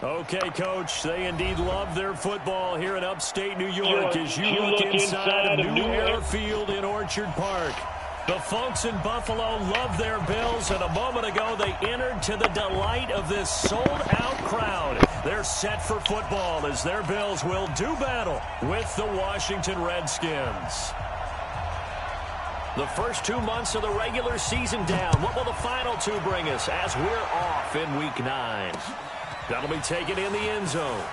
Okay, Coach, they indeed love their football here in upstate New York as you look inside of New Era Field in Orchard Park. The folks in Buffalo love their Bills, and a moment ago they entered to the delight of this sold-out crowd. They're set for football as their Bills will do battle with the Washington Redskins. The first 2 months of the regular season down. What will the final 2 bring us as we're off in Week 9? That'll be taken in the end zone.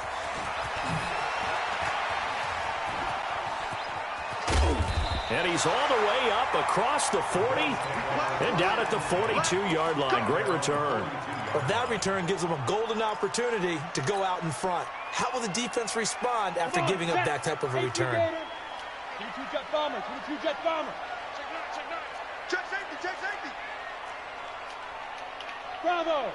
And he's all the way up across the 40 and down at the 42-yard line. Great return. Well, that return gives them a golden opportunity to go out in front. How will the defense respond after giving up that type of a return? 22 jet bomber, 22 jet bomber. Check safety, check safety. Bravo.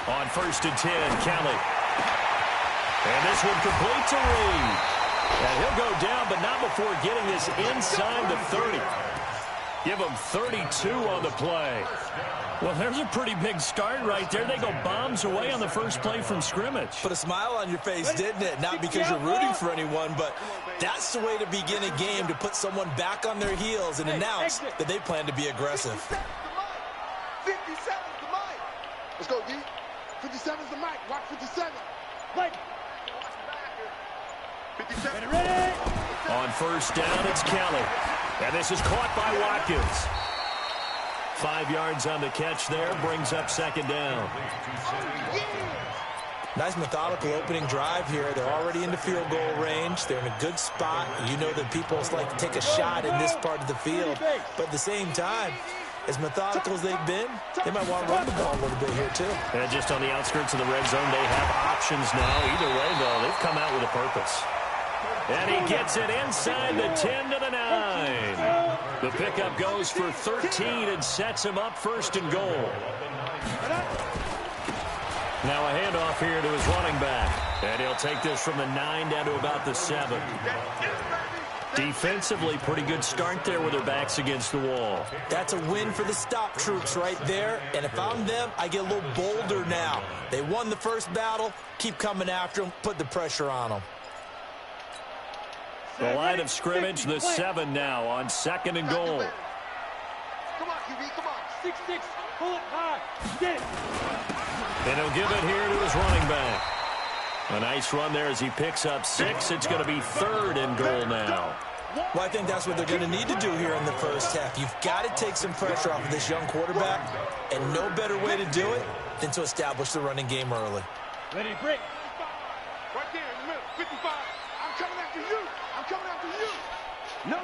On 1st and 10, Kelly. And this one complete to Reed. And he'll go down, but not before getting this inside the 30. Give him 32 on the play. Well, there's a pretty big start right there. They go bombs away on the first play from scrimmage. Put a smile on your face, didn't it? Not because you're rooting for anyone, but that's the way to begin a game, to put someone back on their heels and announce that they plan to be aggressive. 57's the mic. Let's go, D. 57's the mic. Watch 57. Mike. 57. Ready. On 1st down, it's Kelly. And this is caught by Watkins. 5 yards on the catch there, brings up 2nd down. Nice methodical opening drive here. They're already into field goal range. They're in a good spot. You know that people like to take a shot in this part of the field. But at the same time, as methodical as they've been, they might want to run the ball a little bit here too. And just on the outskirts of the red zone, they have options now. Either way, though, they've come out with a purpose. And he gets it inside the 10 to the 9. The pickup goes for 13 and sets him up 1st and goal. Now a handoff here to his running back. And he'll take this from the 9 down to about the 7. Defensively, pretty good start there with their backs against the wall. That's a win for the stop troops right there. And if I'm them, I get a little bolder now. They won the first battle. Keep coming after them. Put the pressure on them. The line of scrimmage, the 7 now on 2nd and goal. Come on, QB, come on. 6-6, pull it high. Get it. And he'll give it here to his running back. A nice run there as he picks up 6. It's going to be 3rd and goal now. Well, I think that's what they're going to need to do here in the first half. You've got to take some pressure off of this young quarterback, and no better way to do it than to establish the running game early. Ready, break. Right there in the middle, 55. I'm coming after you. I'm coming after you. No.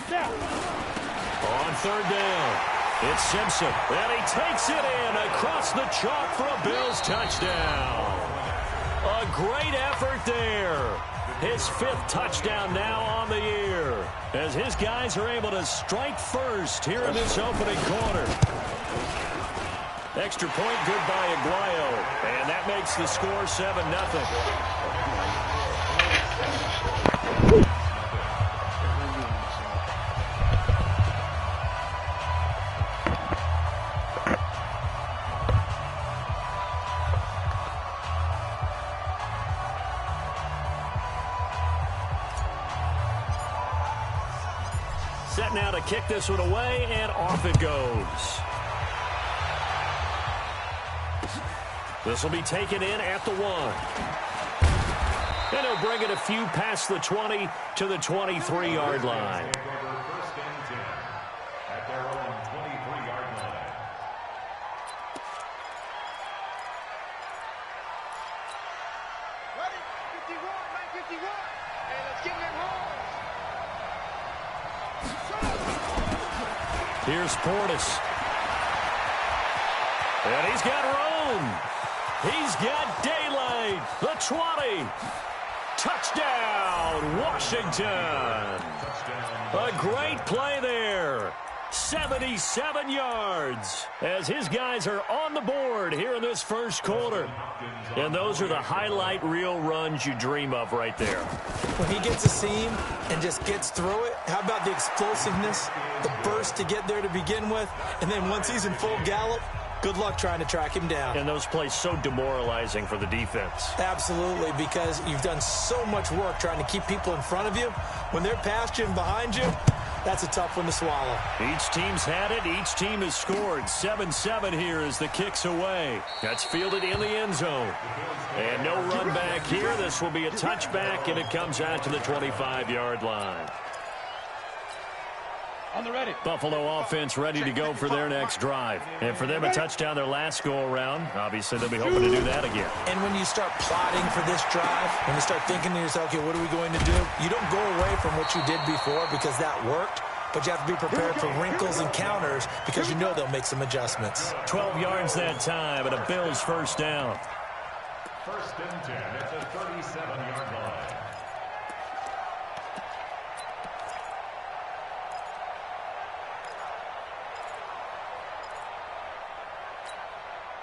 Now. On 3rd down, it's Simpson. And he takes it in across the chalk for a Bills touchdown. A great effort there. His 5th touchdown now on the year as his guys are able to strike first here in this opening quarter. Extra point good by Aguayo. And that makes the score 7-0. Set now to kick this one away, and off it goes. This will be taken in at the 1. And he'll bring it a few past the 20 to the 23-yard line. At their own 23-yard line. Ready, 51, 951. Hey, let's get that roll. Here's Portis. And he's got room. He's got daylight. The 20. Touchdown, Washington. A great play there. 77 yards as his guys are on the board here in this first quarter. And those are the highlight reel runs you dream of right there. When he gets a seam and just gets through it, how about the explosiveness, the burst to get there to begin with, and then once he's in full gallop, good luck trying to track him down. And those plays so demoralizing for the defense. Absolutely, because you've done so much work trying to keep people in front of you. When they're past you and behind you, that's a tough one to swallow. Each team's had it. Each team has scored. 7-7 here as the kick's away. That's fielded in the end zone. And no run back here. This will be a touchback, and it comes out to the 25-yard line. On the ready. Buffalo offense ready to go for their next drive. And for them, a touchdown their last go-around. Obviously, they'll be hoping to do that again. And when you start plotting for this drive, when you start thinking to yourself, okay, what are we going to do? You don't go away from what you did before because that worked, but you have to be prepared for wrinkles and counters because you know they'll make some adjustments. 12 yards that time, and a Bills first down. First and 10 at the 37-yard line.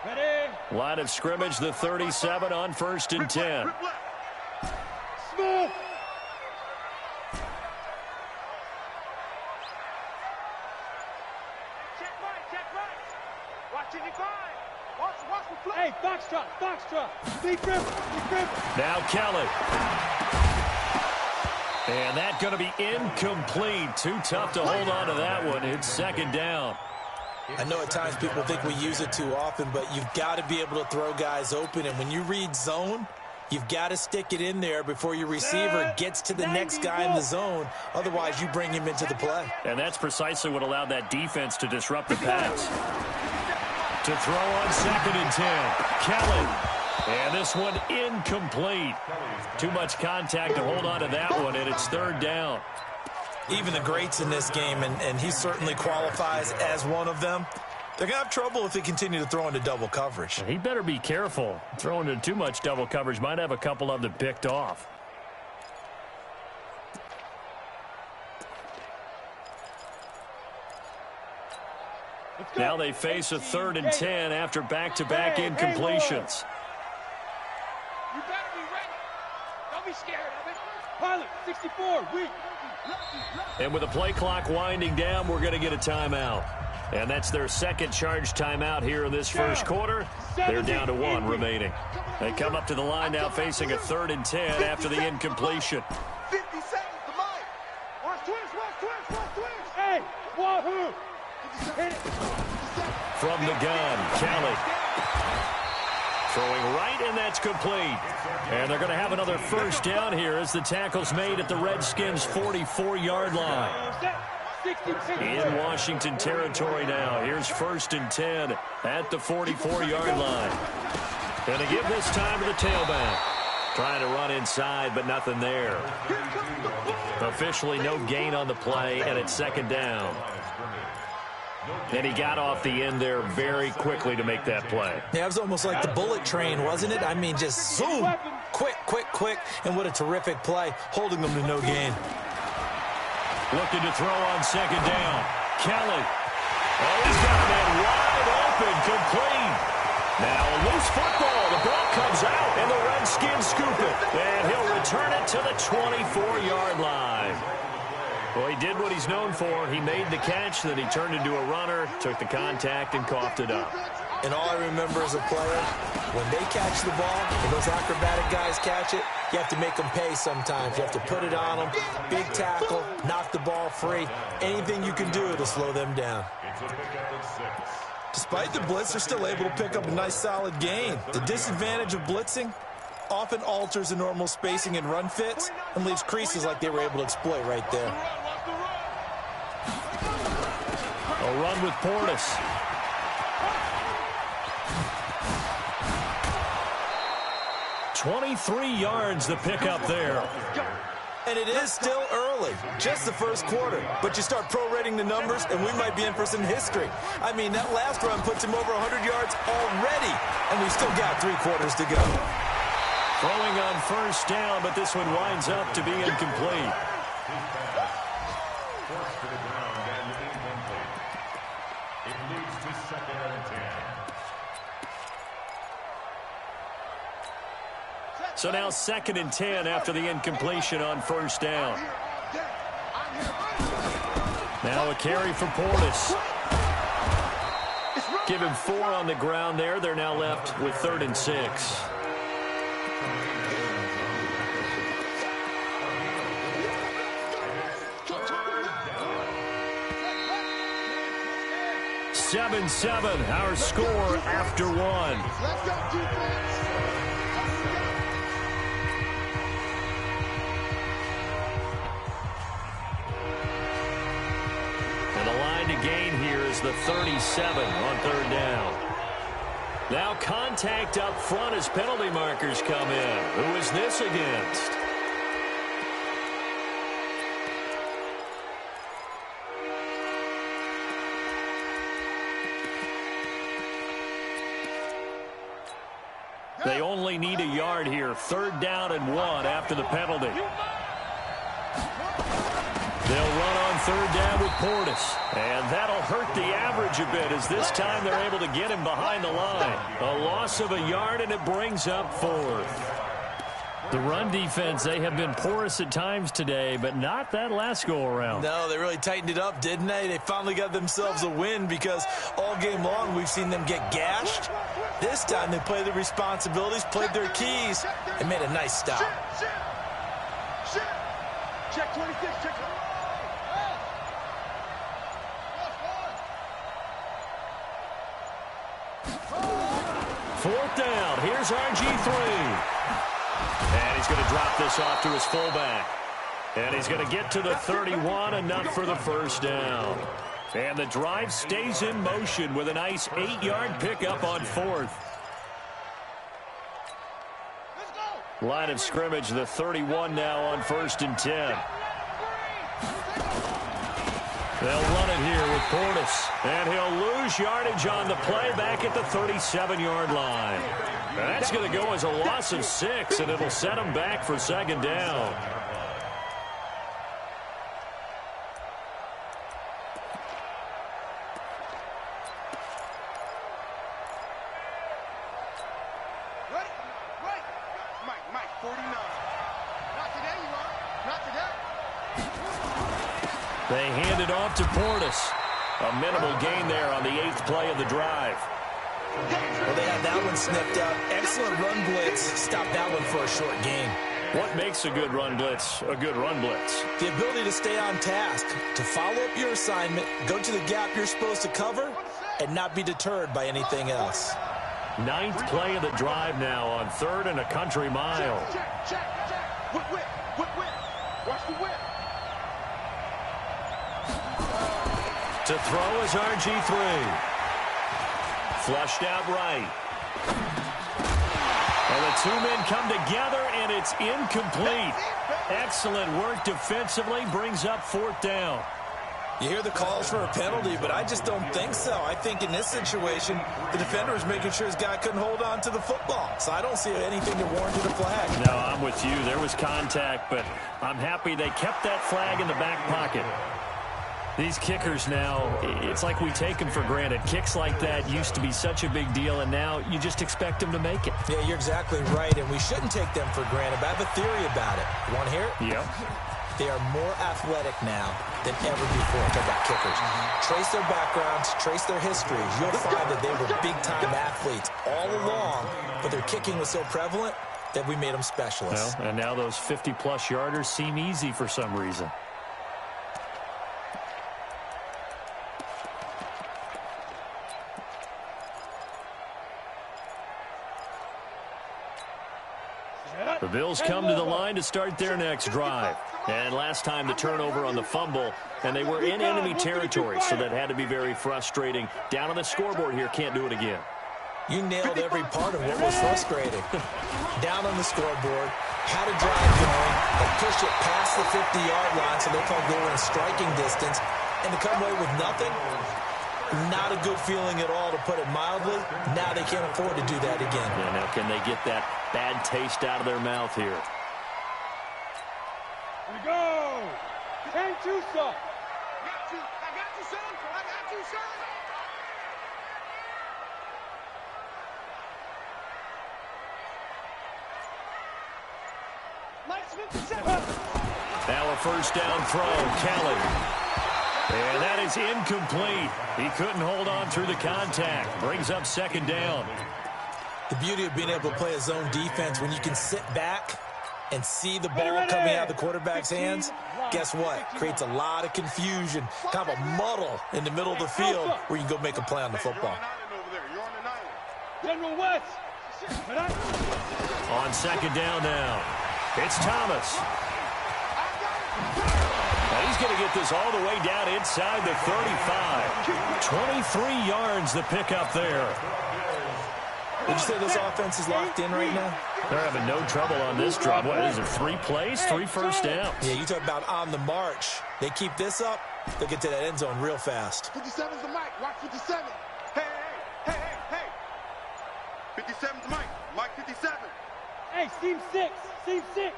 Ready. Line of scrimmage, the 37 on first and 10. Smooth. Check right. Watching your grind. Watch the play. Hey, foxtrot. Deep grip. Now Kelly. And that's going to be incomplete. Too tough to hold on to that one. It's second down. I know at times people think we use it too often, but you've got to be able to throw guys open. And when you read zone, you've got to stick it in there before your receiver gets to the next guy in the zone. Otherwise, you bring him into the play. And that's precisely what allowed that defense to disrupt the pass. To throw on second and 10. Kelly. And this one incomplete. Too much contact to hold on to that one, and it's third down. Even the greats in this game, and he certainly qualifies as one of them, they're going to have trouble if they continue to throw into double coverage. He better be careful. Throwing into too much double coverage might have a couple of them picked off. Now they face a third and 10 after back-to-back incompletions. You better be ready. Don't be scared of it. Pilot, 64, weak. And with the play clock winding down, we're going to get a timeout. And that's their second charge timeout here in this first quarter. They're down to one remaining. They come up to the line now facing a third and 10 after the incompletion. 50 seconds to mine. Watch twist. Hey, wahoo. Hit it. From the gun, Kelly. Throwing right, and that's complete. And they're going to have another first down here as the tackle's made at the Redskins' 44-yard line. In Washington territory now. Here's first and 10 at the 44-yard line. And they give this time to the tailback. Trying to run inside, but nothing there. Officially no gain on the play, and it's second down. And he got off the end there very quickly to make that play. Yeah, it was almost like the bullet train, wasn't it? I mean, just zoom, quick, and what a terrific play, holding them to no gain. Looking to throw on second down. Kelly. Oh, he's got a man wide open, complete. Now a loose football. The ball comes out, and the Redskins scoop it. And he'll return it to the 24-yard line. Well, he did what he's known for. He made the catch, then he turned into a runner, took the contact, and coughed it up. And all I remember as a player, when they catch the ball, and those acrobatic guys catch it, you have to make them pay sometimes. You have to put it on them, big tackle, knock the ball free, anything you can do to slow them down. Despite the blitz, they're still able to pick up a nice solid gain. The disadvantage of blitzing often alters the normal spacing and run fits and leaves creases like they were able to exploit right there. A run with Portis. $23 yards the pickup there. And it is still early, just the first quarter. But you start prorating the numbers, and we might be in for some history. I mean, that last run puts him over 100 yards already, and we've still got 3 quarters to go. Throwing on first down, but this one winds up to be incomplete. So now 2nd and 10 after the incompletion on first down. Now a carry for Portis. Give him 4 on the ground there. They're now left with 3rd and 6. Seven, our score after 1. Let's go, defense. And the line to gain here is the 37 on 3rd down. Now contact up front as penalty markers come in. Who is this against? They only need a yard here. 3rd down and 1 after the penalty. They'll run on 3rd down with Portis. And that'll hurt the average a bit as this time they're able to get him behind the line. A loss of a yard, and it brings up 4th. The run defense, they have been porous at times today, but not that last go-around. No, they really tightened it up, didn't they? They finally got themselves a win because all game long we've seen them get gashed. This time they played their responsibilities, played their keys, and made a nice stop. Check 26, check 4th down. Here's RG3. And he's going to drop this off to his fullback. And he's going to get to the 31, enough for the 1st down. And the drive stays in motion with a nice 8-yard pickup on 4th. Line of scrimmage, the 31 now on 1st and 10. They'll run it here with Portis. And he'll lose yardage on the play back at the 37-yard line. And that's going to go as a loss of 6, and it'll set him back for 2nd down. Mike, 49. Not today, you are. Not today. They hand it off to Portis. A minimal gain there on the 8th play of the drive. Well, they had that one snipped out. Excellent run blitz. Stop that one for a short gain. What makes a good run blitz a good run blitz? The ability to stay on task, to follow up your assignment, go to the gap you're supposed to cover, and not be deterred by anything else. 9th play of the drive now on 3rd and a country mile. Check. Whip. Watch the whip. To throw is RG3. Flushed out right. And the 2 men come together, and it's incomplete. Excellent work defensively, brings up 4th down. You hear the calls for a penalty, but I just don't think so. I think in this situation, the defender was making sure his guy couldn't hold on to the football. So I don't see anything that warranted a flag. No, I'm with you. There was contact, but I'm happy they kept that flag in the back pocket. These kickers now, it's like we take them for granted. Kicks like that used to be such a big deal, and now you just expect them to make it. Yeah, you're exactly right, and we shouldn't take them for granted, but I have a theory about it. You want to hear it? Yep. They are more athletic now than ever before. Talk about kickers. Trace their backgrounds, trace their histories. You'll find that they were big-time athletes all along, but their kicking was so prevalent that we made them specialists. Well, and now those 50-plus yarders seem easy for some reason. The Bills come to the line to start their next drive. And last time the turnover on the fumble, and they were in enemy territory, so that had to be very frustrating. Down on the scoreboard here, can't do it again. You nailed every part of what was frustrating. Down on the scoreboard, had a drive going, and pushed it past the 50-yard line so they felt they were in striking distance, and to come away with nothing, not a good feeling at all, to put it mildly. Now they can't afford to do that again. Yeah, now can they get that bad taste out of their mouth here? Here we go. 10-2, son. I got you, son. Now a first down throw, Kelly. And that is incomplete. He couldn't hold on through the contact. Brings up second down. The beauty of being able to play a zone defense when you can sit back and see the ball coming out of the quarterback's hands, guess what? Creates a lot of confusion, kind of a muddle in the middle of the field where you can go make a play on the football. On second down now, it's Thomas. Now he's going to get this all the way down inside the 35. 23 yards the pickup there. Would you say this offense is locked in right now? They're having no trouble on this drive. What is it, 3 plays, 3 first downs? Yeah, you talk about on the march. They keep this up, they'll get to that end zone real fast. 57's the Mike. Watch 57. Hey. 57's the Mike. Mike 57. Hey, Steve 6. Steve 6.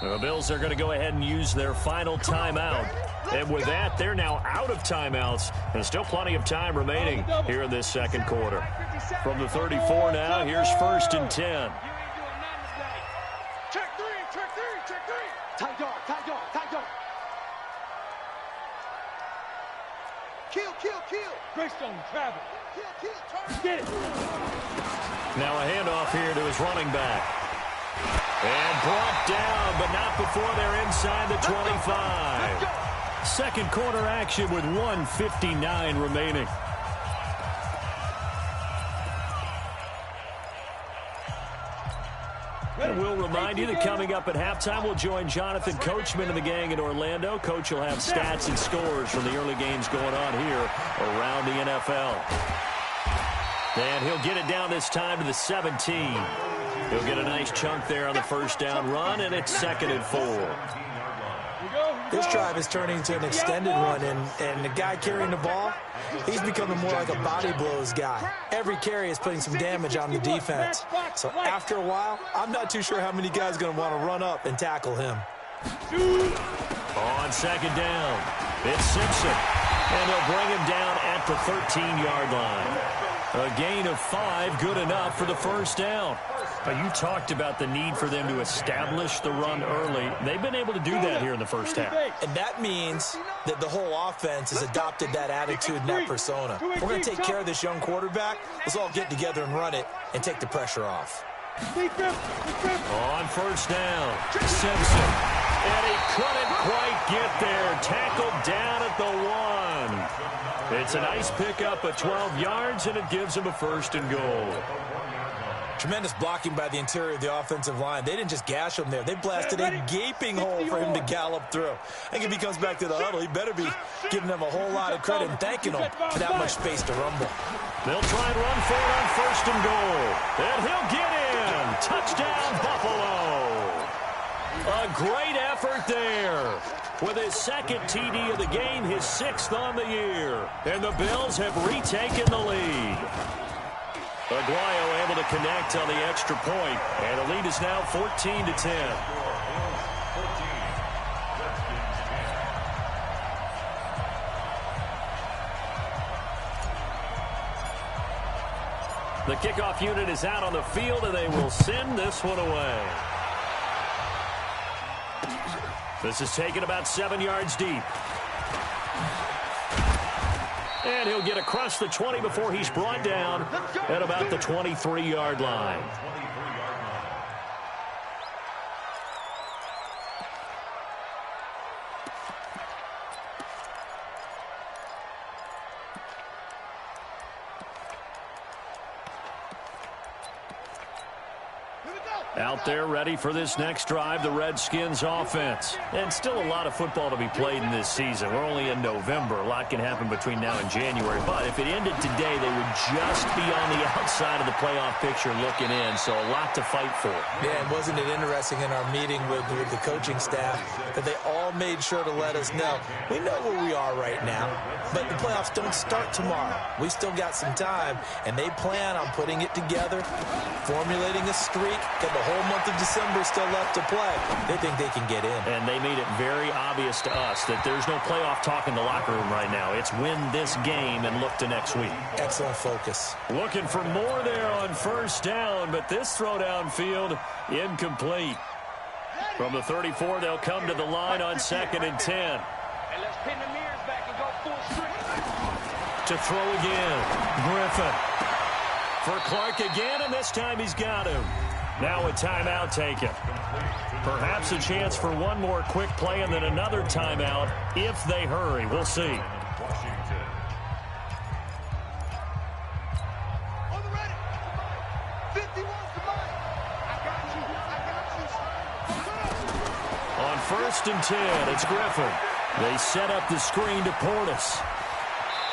The Bills are going to go ahead and use their final timeout. And with that, they're now out of timeouts. And still plenty of time remaining here in this second quarter. From the 34 now, here's first and 10. Check three. Tight dog. Kill. Greystone, travel. Kill. Turn. Get it. Now a handoff here to his running back. And brought down, but not before they're inside the 25. Second quarter action with 1:59 remaining. And we'll remind you that coming up at halftime, we'll join Jonathan Coachman and the gang in Orlando. Coach will have stats and scores from the early games going on here around the NFL. And he'll get it down this time to the 17. He'll get a nice chunk there on the first down run, and it's 2nd and 4. This drive is turning into an extended one, and the guy carrying the ball, he's becoming more like a body blows guy. Every carry is putting some damage on the defense. So after a while, I'm not too sure how many guys are going to want to run up and tackle him. On second down, it's Simpson, and they'll bring him down at the 13-yard line. A gain of 5, good enough for the first down. You talked about the need for them to establish the run early. They've been able to do that here in the first half. And that means that the whole offense has adopted that attitude and that persona. We're going to take care of this young quarterback. Let's all get together and run it and take the pressure off. On first down, Simpson. And he couldn't quite get there. Tackled down at the 1. It's a nice pickup of 12 yards, and it gives him a first and goal. Tremendous blocking by the interior of the offensive line. They didn't just gash him there. They blasted a gaping hole for him to gallop through. I think if he comes back to the huddle, he better be giving them a whole lot of credit and thanking them for that much space to rumble. They'll try and run for it on first and goal. And he'll get in. Touchdown, Buffalo. A great effort there. With his second TD of the game, his 6th on the year. And the Bills have retaken the lead. Aguayo able to connect on the extra point, and the lead is now 14-10. The kickoff unit is out on the field, and they will send this one away. This is taken about 7 yards deep. And he'll get across the 20 before he's brought down at about the 23-yard line. Out there ready for this next drive, the Redskins offense. And still a lot of football to be played in this season. We're only in November. A lot can happen between now and January. But if it ended today, they would just be on the outside of the playoff picture looking in. So a lot to fight for. Yeah, and wasn't it interesting in our meeting with the coaching staff that they all made sure to let us know, we know where we are right now, but the playoffs don't start tomorrow. We still got some time, and they plan on putting it together, formulating a streak, get the whole month of December still left to play. They think they can get in. And they made it very obvious to us that there's no playoff talk in the locker room right now. It's win this game and look to next week. Excellent focus. Looking for more there on first down, but this throw downfield incomplete. From the 34, they'll come to the line on 2nd and 10. And let's pin the mirrors back and go full strength. To throw again. Griffin. For Clark again, and this time he's got him. Now a timeout taken. Perhaps a chance for one more quick play and then another timeout if they hurry. We'll see. On the ready. 51's the mic. I got you. On 1st and 10, it's Griffin. They set up the screen to Portis.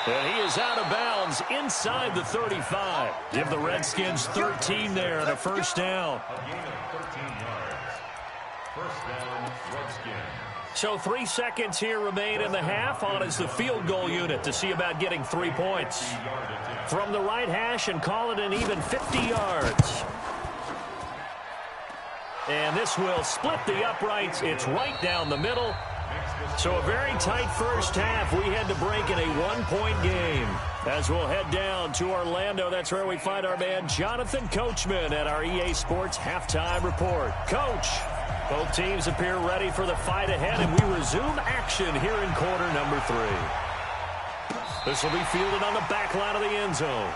And he is out of bounds inside the 35. Give the Redskins 13 there and a first down. A gain of 13 yards. First down, Redskins. So 3 seconds here remain in the half. On is the field goal unit to see about getting 3 points. From the right hash and call it an even 50 yards. And this will split the uprights. It's right down the middle. So a very tight first half. We had to break in a 1-point game. As we'll head down to Orlando, that's where we find our man Jonathan Coachman at our EA Sports Halftime Report. Coach, both teams appear ready for the fight ahead, and we resume action here in quarter number 3. This will be fielded on the back line of the end zone.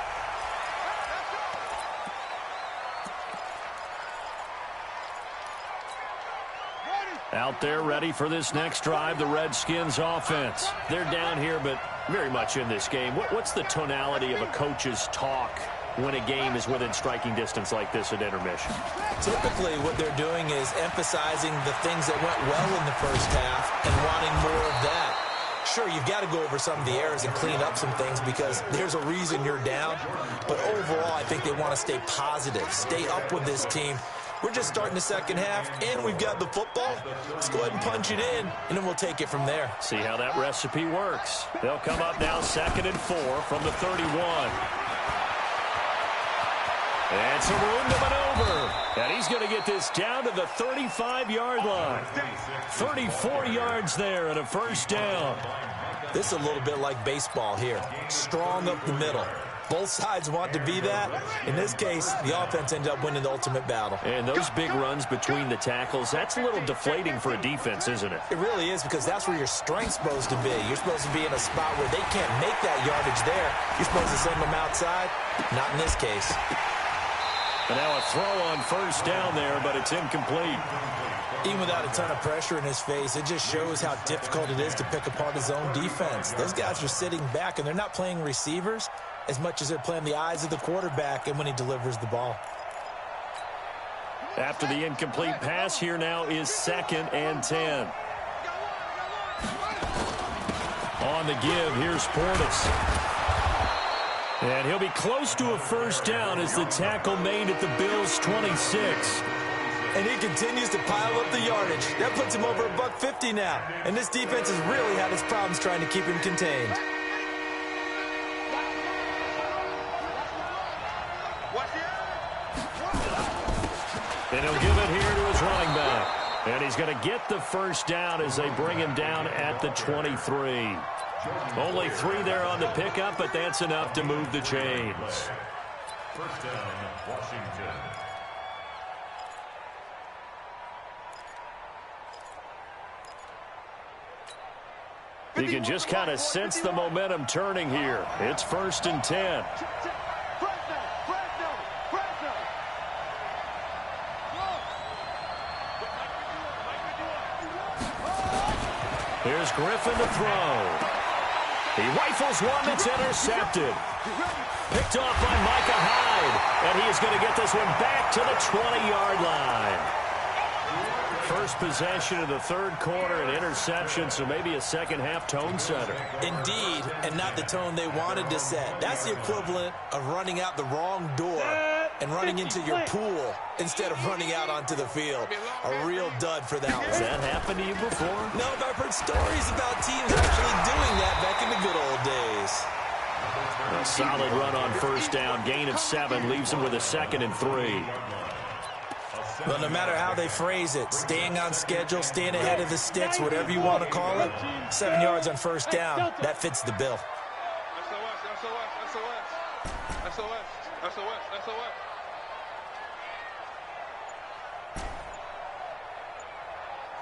Out there ready for this next drive, the Redskins offense. They're down here, but very much in this game. What's the tonality of a coach's talk when a game is within striking distance like this at intermission? Typically, what they're doing is emphasizing the things that went well in the first half and wanting more of that. Sure, you've got to go over some of the errors and clean up some things because there's a reason you're down. But overall, I think they want to stay positive, stay up with this team. We're just starting the second half, and we've got the football. Let's go ahead and punch it in, and then we'll take it from there. See how that recipe works. They'll come up now 2nd and 4 from the 31. And some room to maneuver. And he's going to get this down to the 35-yard line. 34 yards there and a first down. This is a little bit like baseball here. Strong up the middle. Both sides want to be that. In this case, the offense ended up winning the ultimate battle. And those big runs between the tackles, that's a little deflating for a defense, isn't it? It really is, because that's where your strength's supposed to be. You're supposed to be in a spot where they can't make that yardage there. You're supposed to send them outside. Not in this case. And now a throw on first down there, but it's incomplete. Even without a ton of pressure in his face, it just shows how difficult it is to pick apart his own defense. Those guys are sitting back, and they're not playing receivers as much as they're playing the eyes of the quarterback and when he delivers the ball. After the incomplete pass, here now is 2nd and 10. On the give, here's Portis. And he'll be close to a first down as the tackle made at the Bills' 26. And he continues to pile up the yardage. That puts him over $150 now. And this defense has really had its problems trying to keep him contained. And he'll give it here to his running back. And he's going to get the first down as they bring him down at the 23. Only 3 there on the pickup, but that's enough to move the chains. First down, Washington. You can just kind of sense the momentum turning here. It's 1st and 10. Here's Griffin to throw. He rifles one that's intercepted. Picked off by Micah Hyde. And he is going to get this one back to the 20-yard line. First possession of the third quarter, an interception, so maybe a second-half tone setter. Indeed, and not the tone they wanted to set. That's the equivalent of running out the wrong door and running into your pool instead of running out onto the field. A real dud for that one. Has that happened to you before? No, but I've heard stories about teams actually doing that back in the good old days. A solid run on first down. Gain of 7 leaves him with a 2nd and 3. Well, no matter how they phrase it, staying on schedule, staying ahead of the sticks, whatever you want to call it, 7 yards on first down, that fits the bill.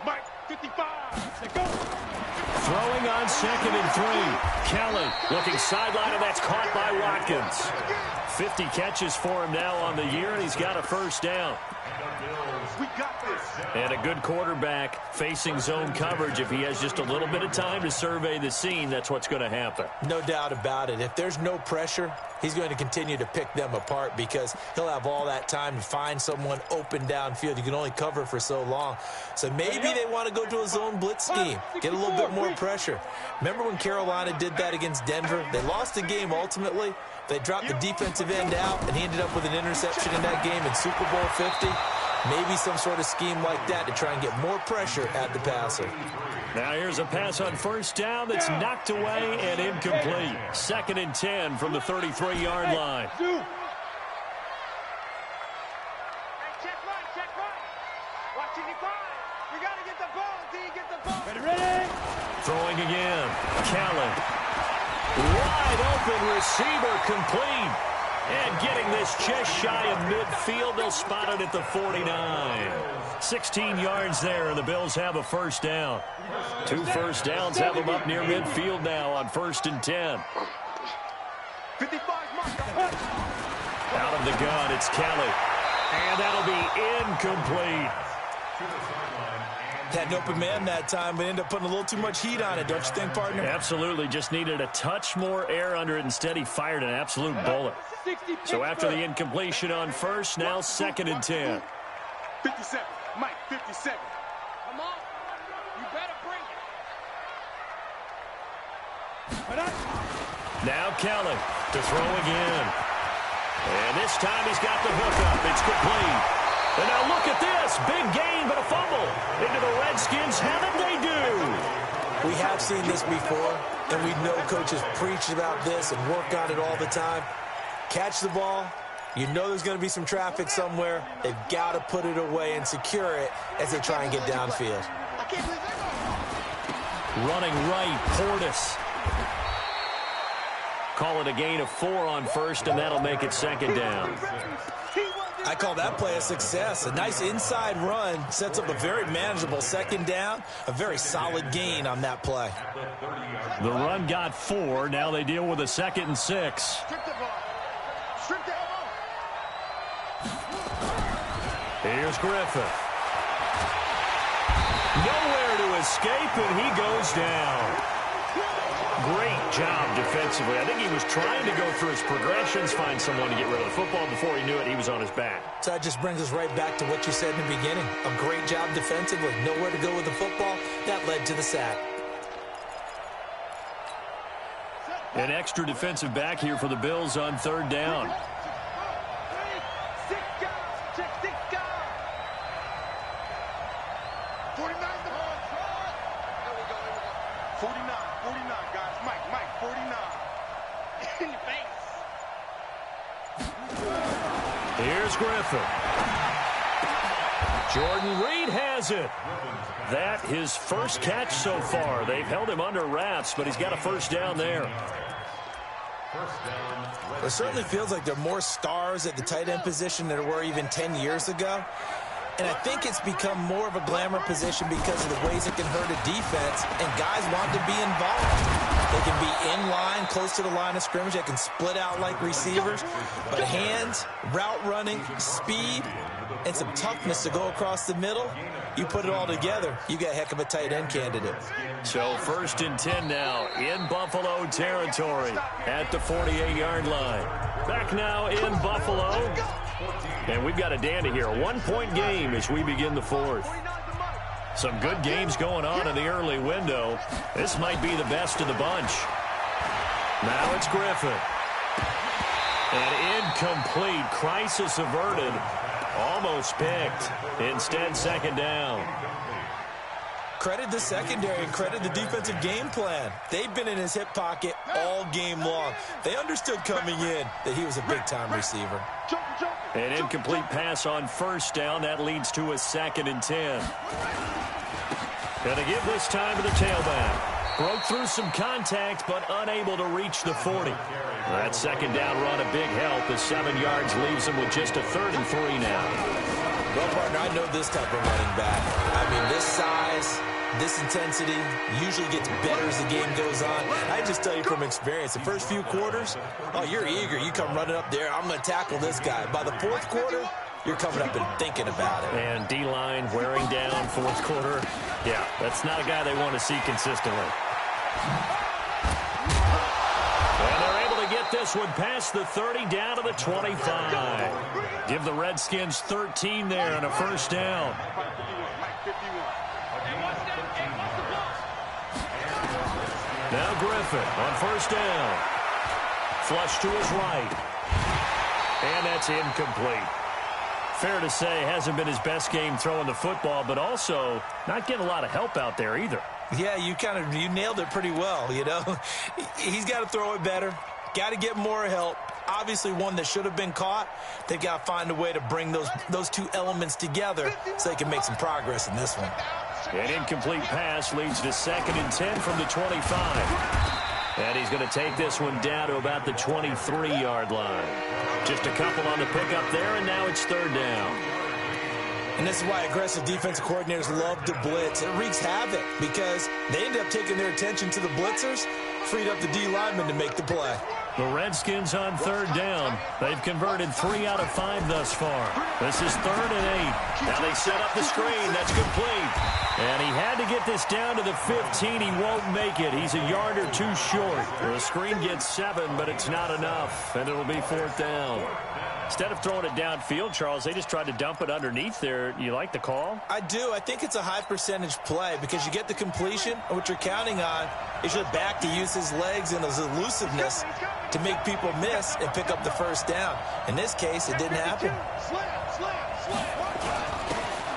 Mike, 55. Let's go. Throwing on 2nd and 3. Kelly looking sideline, and that's caught by Watkins. 50 catches for him now on the year, and he's got a first down. We got this. And a good quarterback facing zone coverage. If he has just a little bit of time to survey the scene, that's what's going to happen. No doubt about it. If there's no pressure, he's going to continue to pick them apart because he'll have all that time to find someone open downfield. You can only cover for so long. So maybe they want to go to a zone blitz scheme, get a little bit more pressure. Remember when Carolina did that against Denver? They lost the game ultimately. They dropped the defensive end out, and he ended up with an interception in that game in Super Bowl 50. Maybe some sort of scheme like that to try and get more pressure at the passer. Now here's a pass on first down that's knocked away and incomplete. 2nd and 10 from the 33-yard line. Hey, check right. Watch it, we got to get the ball. Do you get the ball? Ready? Throwing again. Callan. Wide open receiver complete. And getting this just shy of midfield. They'll spot it at the 49. 16 yards there, and the Bills have a first down. 2 first downs have them up near midfield now on 1st and 10. 55 Out of the gun, it's Kelly. And that'll be incomplete. Had an open man that time, but ended up putting a little too much heat on it, don't you think, partner? Absolutely. Just needed a touch more air under it. Instead, he fired an absolute bullet. So after the incompletion on first, now 2nd and 10. 57. Mike, 57. Come on. You better bring it. Now Kelly to throw again. And this time he's got the hook up. It's complete. And now look at this. Big gain, but a fumble. Into the Redskins. Haven't they do? We have seen this before, and we know coaches preach about this and work on it all the time. Catch the ball. You know there's going to be some traffic somewhere. They've got to put it away and secure it as they try and get downfield. Running right, Portis. Call it a gain of 4 on first, and that'll make it 2nd down. I call that play a success. A nice inside run sets up a very manageable 2nd down. A very solid gain on that play. The run got 4. Now they deal with a 2nd and 6. Strip the ball. Strip the elbow. Here's Griffith. Nowhere to escape, and he goes down. Great job defensively. I think he was trying to go through his progressions, find someone to get rid of the football. Before he knew it, he was on his back. So that just brings us right back to what you said in the beginning. A great job defensively. Nowhere to go with the football. That led to the sack. An extra defensive back here for the Bills on 3rd down. 49 guys. Mike, 49. In the face. Here's Griffin. Jordan Reed has it. That his first catch so far. They've held him under wraps, but he's got a first down there. It certainly feels like there are more stars at the tight end position than there were even 10 years ago. And I think it's become more of a glamour position because of the ways it can hurt a defense, and guys want to be involved. They can be in line, close to the line of scrimmage. They can split out like receivers. But hands, route running, speed, and some toughness to go across the middle, you put it all together, you got a heck of a tight end candidate. So 1st and 10 now in Buffalo territory at the 48-yard line. Back now in Buffalo. And we've got a dandy here. A 1-point game as we begin the 4th. Some good games going on in the early window. This might be the best of the bunch. Now it's Griffin. And incomplete. Crisis averted. Almost picked. Instead, 2nd down. Credit the secondary and credit the defensive game plan. They've been in his hip pocket all game long. They understood coming in that he was a big-time receiver. An incomplete pass on first down. That leads to a 2nd and 10. Gonna give this time to the tailback. Broke through some contact, but unable to reach the 40. That 2nd down run, a big help. The 7 yards leaves him with just a 3rd and 3 now. Well, partner, I know this type of running back. I mean, this size, this intensity usually gets better as the game goes on. I just tell you from experience, the first few quarters, oh, you're eager. You come running up there, I'm going to tackle this guy. By the 4th quarter, you're coming up and thinking about it. And D-line wearing down 4th quarter. Yeah, that's not a guy they want to see consistently. And they're able to get this one past the 30 down to the 25. Give the Redskins 13 there and a 1st down. Now Griffin on 1st down. Flush to his right. And that's incomplete. Fair to say, hasn't been his best game throwing the football, but also not getting a lot of help out there either. Yeah, you nailed it pretty well, you know. He's got to throw it better. Got to get more help. Obviously one that should have been caught. They've got to find a way to bring those two elements together so they can make some progress in this one. An incomplete pass leads to 2nd and 10 from the 25. And he's going to take this one down to about the 23-yard line. Just a couple on the pickup there, and now it's 3rd down. And this is why aggressive defensive coordinators love to blitz. It wreaks havoc because they end up taking their attention to the blitzers, freed up the D lineman to make the play. The Redskins on 3rd down. They've converted 3 out of 5 thus far. This is 3rd and 8. Now they set up the screen. That's complete. And he had to get this down to the 15. He won't make it. He's a yard or 2 short. The screen gets 7, but it's not enough. And it'll be 4th down. Instead of throwing it downfield, Charles, they just tried to dump it underneath there. You like the call? I do. I think it's a high percentage play because you get the completion, and what you're counting on is your back to use his legs and his elusiveness to make people miss and pick up the 1st down. In this case, it didn't happen.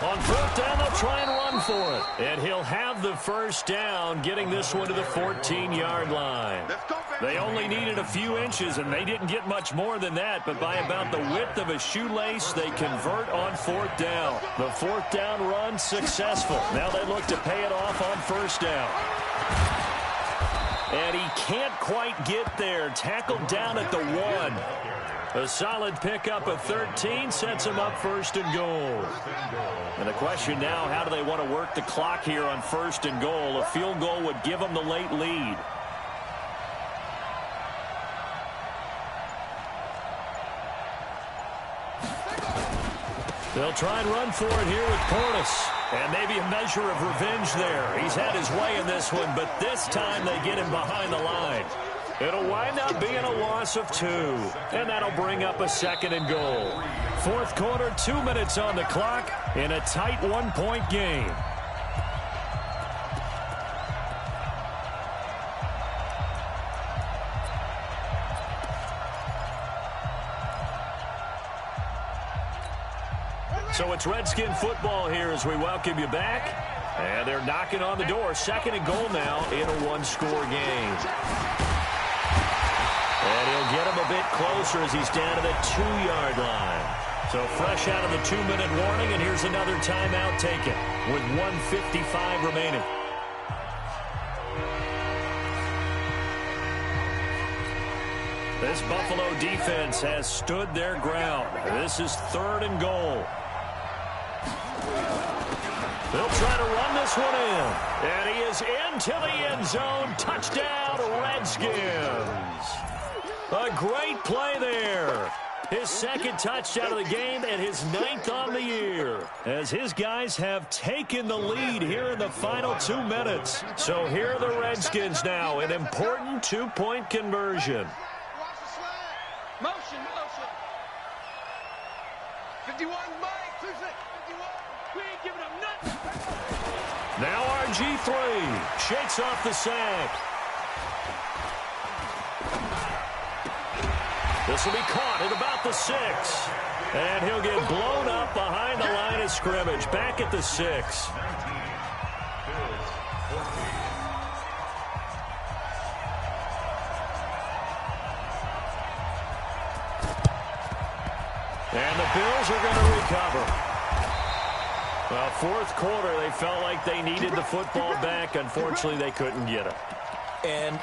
On 4th down, they'll try and run for it. And he'll have the 1st down, getting this one to the 14-yard line. They only needed a few inches, and they didn't get much more than that. But by about the width of a shoelace, they convert on 4th down. The 4th down run successful. Now they look to pay it off on 1st down. And he can't quite get there. Tackled down at the 1. A solid pickup of 13 sets him up 1st and goal. And the question now, how do they want to work the clock here on 1st and goal? A field goal would give them the late lead. They'll try and run for it here with Portis. And maybe a measure of revenge there. He's had his way in this one, but this time they get him behind the line. It'll wind up being a loss of 2. And that'll bring up a 2nd and goal. 4th quarter, 2 minutes on the clock in a tight 1-point game. So it's Redskin football here as we welcome you back. And they're knocking on the door. 2nd and goal now in a 1-score game. And he'll get him a bit closer as he's down to the 2-yard line. So fresh out of the 2-minute warning, and here's another timeout taken with 1:55 remaining. This Buffalo defense has stood their ground. This is 3rd and goal. They'll try to run this one in. And he is into the end zone. Touchdown, Redskins. A great play there. His 2nd touchdown of the game and his 9th on the year. As his guys have taken the lead here in the final 2 minutes. So here are the Redskins now. An important 2-point conversion. Motion. 51, Mike. 51. We ain't giving up nothing. Now RG3 shakes off the sack. This will be caught at about the 6. And he'll get blown up behind the line of scrimmage. Back at the 6. And the Bills are going to recover. Well, fourth quarter, they felt like they needed the football back. Unfortunately, they couldn't get it. And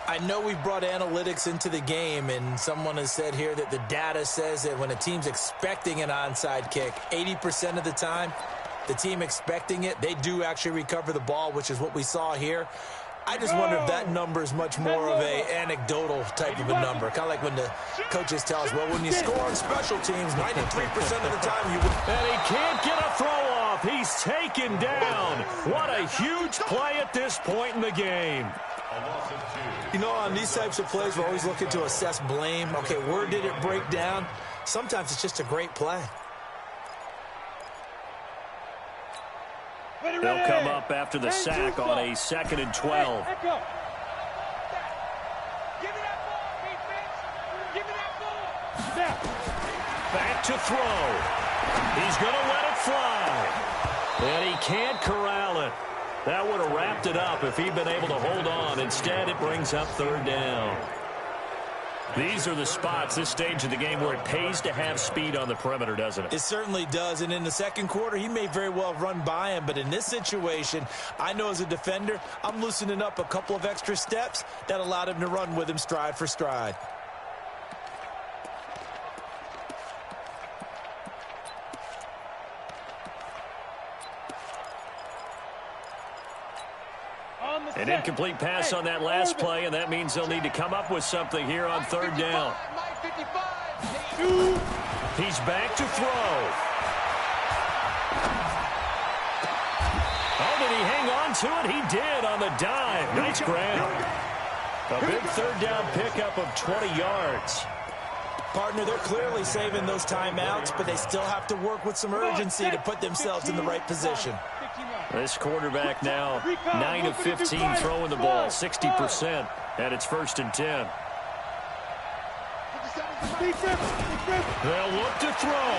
I know we've brought analytics into the game, and someone has said here that the data says that when a team's expecting an onside kick, 80% of the time, the team expecting it, they do actually recover the ball, which is what we saw here. I just wonder if that number is much more of a anecdotal type of a number. Kind of like when the coaches tell us, well, when you score on special teams, 93% of the time you win. And he can't get a throw off. He's taken down. What a huge play at this point in the game. You know, on these types of plays, we're always looking to assess blame. Okay, where did it break down? Sometimes it's just a great play. They'll come up after the sack on a 2nd and 12. Back to throw. He's going to let it fly. And he can't corral it. That would have wrapped it up if he'd been able to hold on. Instead, it brings up 3rd down. These are the spots, this stage of the game, where it pays to have speed on the perimeter, doesn't it? It certainly does, and in the second quarter, he may very well run by him, but in this situation, I know as a defender, I'm loosening up a couple of extra steps that allowed him to run with him stride for stride. An incomplete pass on that last play, and that means they'll need to come up with something here on 3rd down. He's back to throw. Oh, did he hang on to it? He did on the dive. Nice grab. A big 3rd down pickup of 20 yards. Partner, they're clearly saving those timeouts, but they still have to work with some urgency to put themselves in the right position. This quarterback now 9 of 15 throwing the ball, 60%, and it's 1st and 10. They'll look to throw.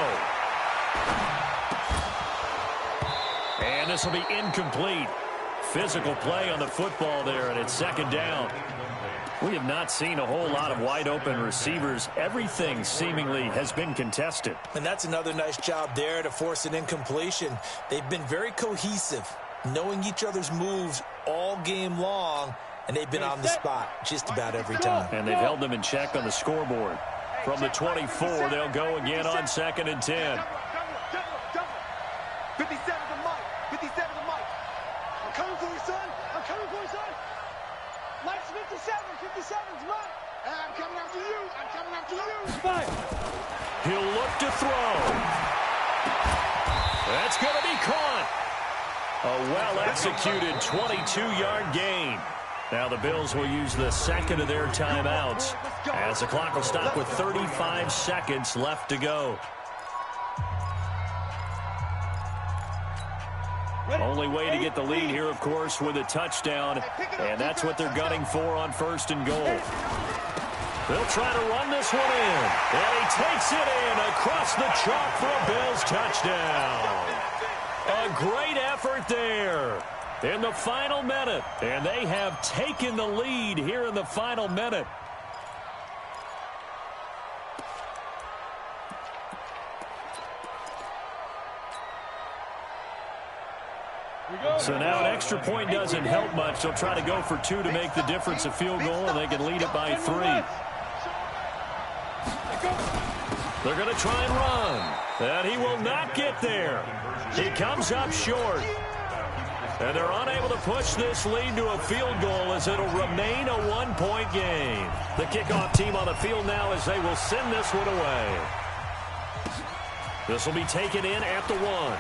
And this will be incomplete. Physical play on the football there, and it's 2nd down. We have not seen a whole lot of wide-open receivers. Everything seemingly has been contested. And that's another nice job there to force an incompletion. They've been very cohesive, knowing each other's moves all game long, and they've been on the spot just about every time. And they've held them in check on the scoreboard. From the 24, they'll go again on 2nd and 10. 57 to Mike. 57 to Mike. I'm coming for you, son. I'm coming for you, son. Mike's 57. 57's Mike. And I'm coming after you. I'm coming after you. Fine. He'll look to throw. That's going to be caught. A well-executed 22-yard gain. Now the Bills will use the 2nd of their timeouts as the clock will stop with 35 seconds left to go. Only way to get the lead here, of course, with a touchdown, and that's what they're gunning for on 1st and goal. They'll try to run this one in, and he takes it in across the chalk for a Bills touchdown. A great effort there in the final minute, and they have taken the lead here in the final minute. So now an extra point doesn't help much. They'll try to go for 2 to make the difference a field goal, and they can lead it by 3. They're going to try and run, and he will not get there. He comes up short, and they're unable to push this lead to a field goal as it'll remain a 1-point game. The kickoff team on the field now as they will send this one away. This will be taken in at the 1.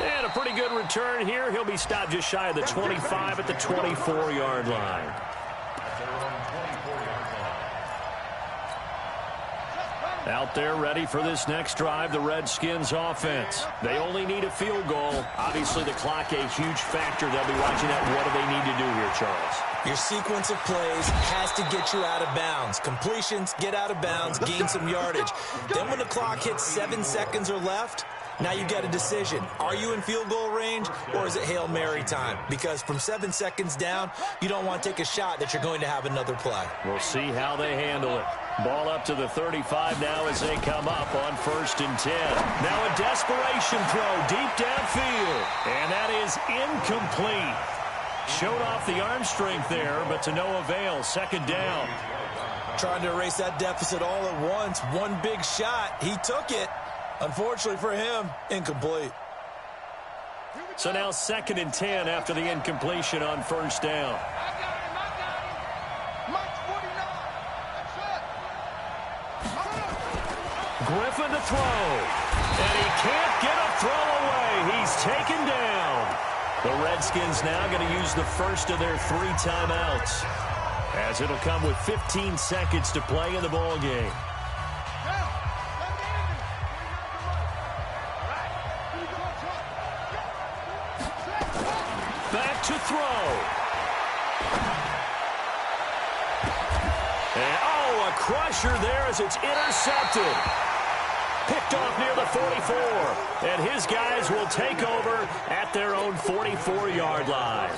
And a pretty good return here. He'll be stopped just shy of the 25 at the 24-yard line. Out there ready for this next drive, the Redskins offense. They only need a field goal. Obviously, the clock a huge factor. They'll be watching that. What do they need to do here, Charles? Your sequence of plays has to get you out of bounds. Completions, get out of bounds, gain some yardage. Then when the clock hits 7 seconds or left, Now you've got a decision. Are you in field goal range, or is it Hail Mary time? Because from 7 seconds down, you don't want to take a shot that you're going to have another play. We'll see how they handle it. Ball up to the 35 now as they come up on 1st and 10. Now a desperation throw deep downfield, and that is incomplete. Showed off the arm strength there, but to no avail. 2nd down. Trying to erase that deficit all at once. One big shot. He took it. Unfortunately for him, incomplete. So now 2nd and 10 after the incompletion on 1st down. Griffin to throw. And he can't get a throw away. He's taken down. The Redskins now going to use the first of their 3 timeouts, as it'll come with 15 seconds to play in the ball game. Back to throw. And, oh, a crusher there as it's intercepted. Picked off near the 44. And his guys will take over at their own 44-yard line.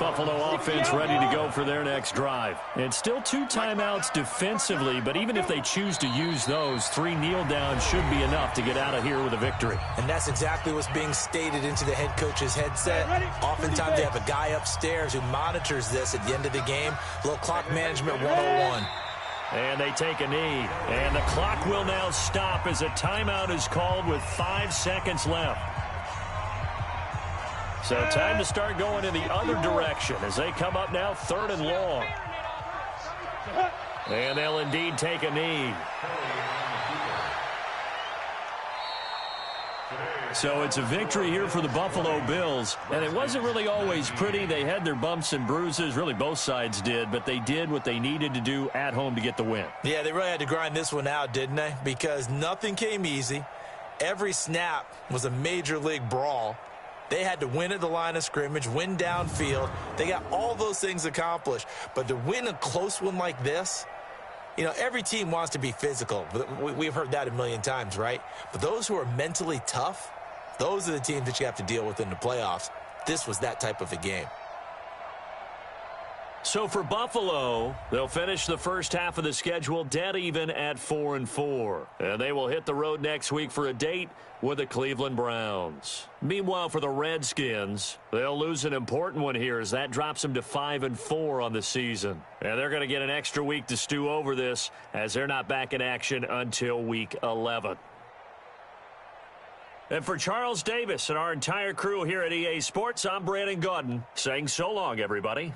Buffalo offense ready to go for their next drive. And still 2 timeouts defensively, but even if they choose to use those, 3 kneel downs should be enough to get out of here with a victory. And that's exactly what's being stated into the head coach's headset. Oftentimes they have a guy upstairs who monitors this at the end of the game. A little clock management 101. And they take a knee. And the clock will now stop as a timeout is called with 5 seconds left. So time to start going in the other direction as they come up now 3rd and long. And they'll indeed take a knee. So it's a victory here for the Buffalo Bills. And it wasn't really always pretty. They had their bumps and bruises. Really, both sides did. But they did what they needed to do at home to get the win. Yeah, they really had to grind this one out, didn't they? Because nothing came easy. Every snap was a major league brawl. They had to win at the line of scrimmage, win downfield. They got all those things accomplished. But to win a close one like this, you know, every team wants to be physical. We've heard that a million times, right? But those who are mentally tough, those are the teams that you have to deal with in the playoffs. This was that type of a game. So for Buffalo, they'll finish the first half of the schedule dead even at 4-4. And they will hit the road next week for a date with the Cleveland Browns. Meanwhile, for the Redskins, they'll lose an important one here as that drops them to 5-4 on the season. And they're going to get an extra week to stew over this as they're not back in action until week 11. And for Charles Davis and our entire crew here at EA Sports, I'm Brandon Gaudin saying so long, everybody.